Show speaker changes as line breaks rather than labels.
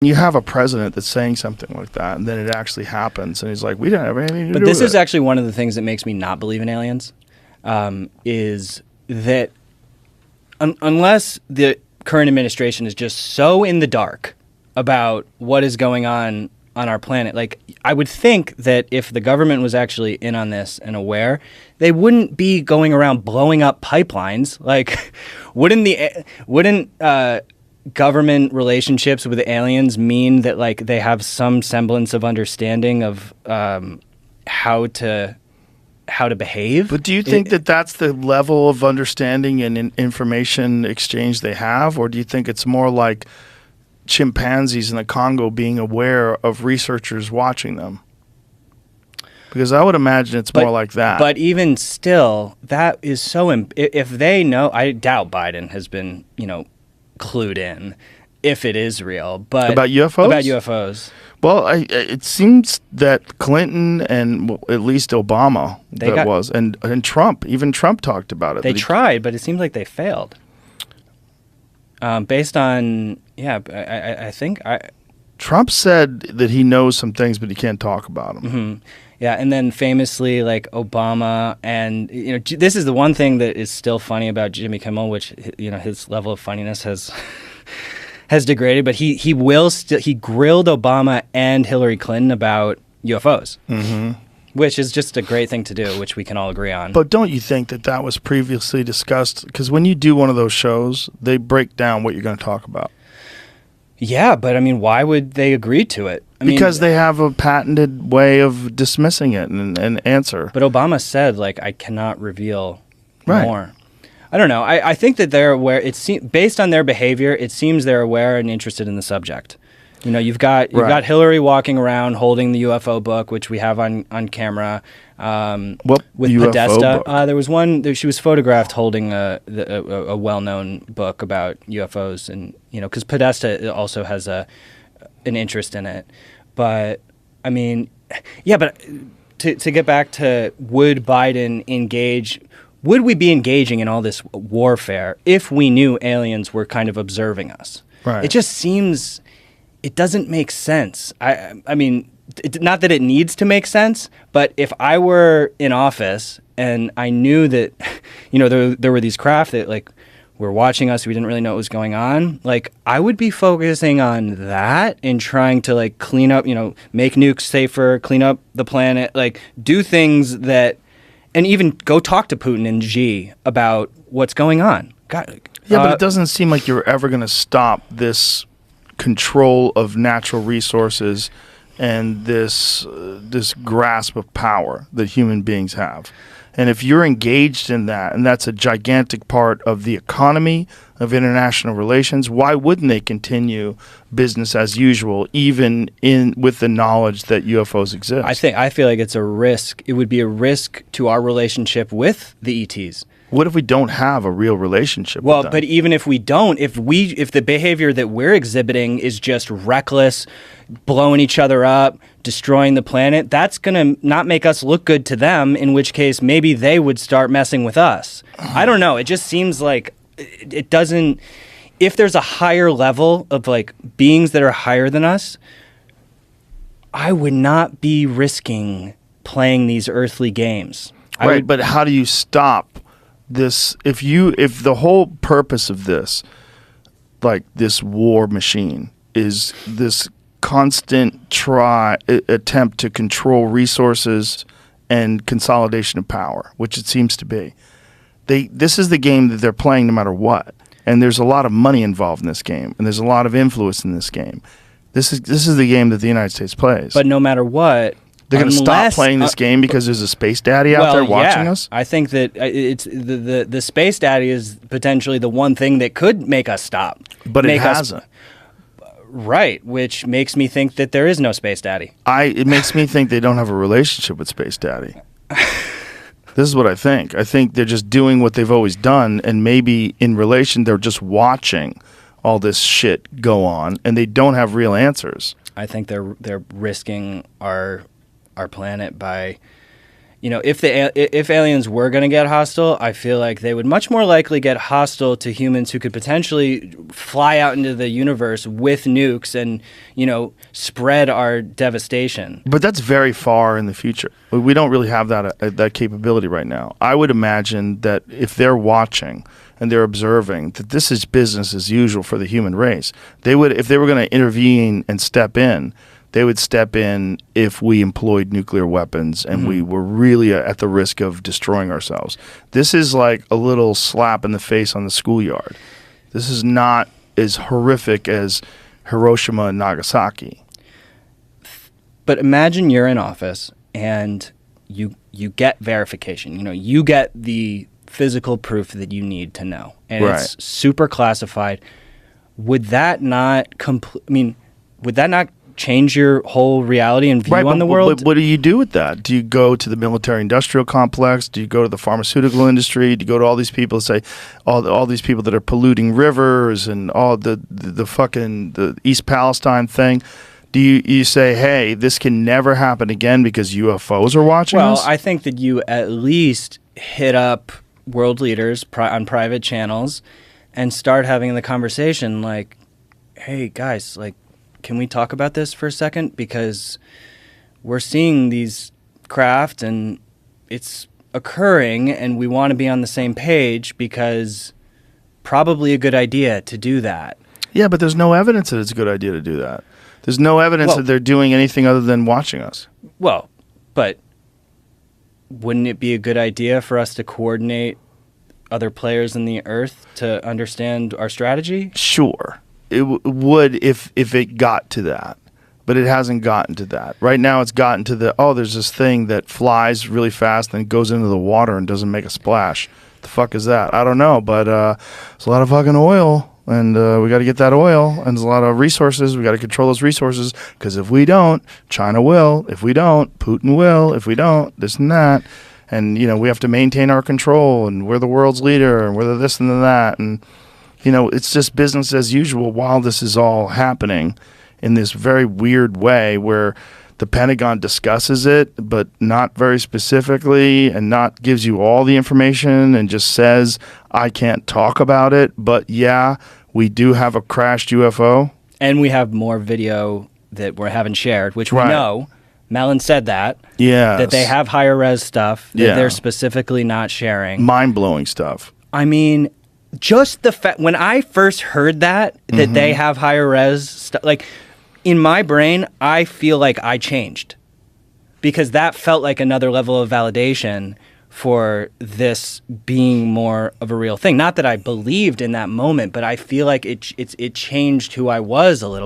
You have a president that's saying something like that, and then it actually happens, and he's like, "We don't have anything to do with it."
But this is actually one of the things that makes me not believe in aliens, is that unless the current administration is just so in the dark about what is going on our planet, like, I would think that if the government was actually in on this and aware, they wouldn't be going around blowing up pipelines. Like, wouldn't government relationships with aliens mean that, like, they have some semblance of understanding of how to behave?
But do you think that that's the level of understanding and information exchange they have, or do you think it's more like chimpanzees in the Congo being aware of researchers watching them? Because I would imagine it's more like that.
But even still, that is so... if they know... I doubt Biden has been, clued in if it is real. But
about UFOs?
About UFOs.
Well, it seems that Clinton and at least Obama and Trump, even Trump talked about it.
They tried, but it seems like they failed. Based on, I think...
Trump said that he knows some things, but he can't talk about them.
Mm-hmm. Yeah, and then famously, like, Obama, and this is the one thing that is still funny about Jimmy Kimmel, which his level of funniness has degraded. But he grilled Obama and Hillary Clinton about UFOs, which is just a great thing to do, which we can all agree on.
But don't you think that was previously discussed? Because when you do one of those shows, they break down what you're going to talk about.
Yeah, but I mean, why would they agree to it?
Because they have a patented way of dismissing it and answer.
But Obama said, like, I cannot reveal more. I don't know. I think that they're aware. Based on their behavior, it seems they're aware and interested in the subject. You've got Hillary walking around holding the UFO book, which we have on camera.
What
with
UFO
Podesta?
book?
There was one. She was photographed holding a well-known book about UFOs, and because Podesta also has an interest in it. But I mean, yeah. But to get back to, would Biden engage? Would we be engaging in all this warfare if we knew aliens were kind of observing us?
Right.
It just seems. It doesn't make sense. I mean, not that it needs to make sense, but if I were in office and I knew that, there were these craft that, like, were watching us, we didn't really know what was going on, like, I would be focusing on that and trying to, like, clean up, make nukes safer, clean up the planet, like, do things that, and even go talk to Putin and Xi about what's going on. God,
but it doesn't seem like you're ever going to stop this control of natural resources and this grasp of power that human beings have. And if you're engaged in that, and that's a gigantic part of the economy, of international relations, why wouldn't they continue business as usual, even with the knowledge that UFOs exist?
I feel like it's a risk. It would be a risk to our relationship with the ETs.
What if we don't have a real relationship with them?
But even if we don't, if the behavior that we're exhibiting is just reckless, blowing each other up, destroying the planet, that's going to not make us look good to them, in which case maybe they would start messing with us. I don't know. It just seems like it doesn't... If there's a higher level of, like, beings that are higher than us, I would not be risking playing these earthly games.
Right, but how do you stop this? If the whole purpose of this, like this war machine, is this constant attempt to control resources and consolidation of power, which it seems to be, this is the game that they're playing no matter what. And there's a lot of money involved in this game, and there's a lot of influence in this game. This is the game that the United States plays.
But no matter what,
they're going to stop playing this game because there's a space daddy out there watching us?
I think that it's the space daddy is potentially the one thing that could make us stop.
But it hasn't.
Right, which makes me think that there is no space daddy.
It makes me think they don't have a relationship with space daddy. This is what I think. I think they're just doing what they've always done, and maybe in relation they're just watching all this shit go on, and they don't have real answers.
I think they're risking our planet by if aliens were going to get hostile, I feel like they would much more likely get hostile to humans who could potentially fly out into the universe with nukes and, spread our devastation.
But that's very far in the future. We don't really have that capability right now. I would imagine that if they're watching and they're observing that this is business as usual for the human race, if they were going to intervene and step in, they would step in if we employed nuclear weapons and we were really at the risk of destroying ourselves. This is like a little slap in the face on the schoolyard. This is not as horrific as Hiroshima and Nagasaki.
But imagine you're in office and you get verification. You get the physical proof that you need to know, and it's super classified. Would that not would that not change your whole reality and view on the world?
What do you do with that? Do you go to the military-industrial complex? Do you go to the pharmaceutical industry? Do you go to all these people and say, all these people that are polluting rivers and all the fucking the East Palestine thing? Do you say, hey, this can never happen again because UFOs are watching us?
Well, I think that you at least hit up world leaders on private channels and start having the conversation like, hey, guys, like, can we talk about this for a second? Because we're seeing these craft and it's occurring and we want to be on the same page because probably a good idea to do that.
Yeah, but there's no evidence that it's a good idea to do that. There's no evidence that they're doing anything other than watching us.
Well, but wouldn't it be a good idea for us to coordinate other players in the Earth to understand our strategy?
Sure. It would if it got to that, but it hasn't gotten to that. Right now it's gotten to there's this thing that flies really fast and goes into the water and doesn't make a splash. The fuck is that? I don't know, but there's a lot of fucking oil, and we got to get that oil, and there's a lot of resources. We got to control those resources, because if we don't, China will. If we don't, Putin will. If we don't, this and that. And, we have to maintain our control, and we're the world's leader, and we're the this and the that, and it's just business as usual while this is all happening in this very weird way where the Pentagon discusses it, but not very specifically, and not gives you all the information, and just says, I can't talk about it, but yeah, we do have a crashed UFO.
And we have more video that we haven't shared, which we know. Mellon said that.
Yeah.
That they have higher res stuff that they're specifically not sharing.
Mind-blowing stuff.
I mean, just the fact, when I first heard that they have higher res stuff, like, in my brain, I feel like I changed. Because that felt like another level of validation for this being more of a real thing. Not that I believed in that moment, but I feel like it changed who I was a little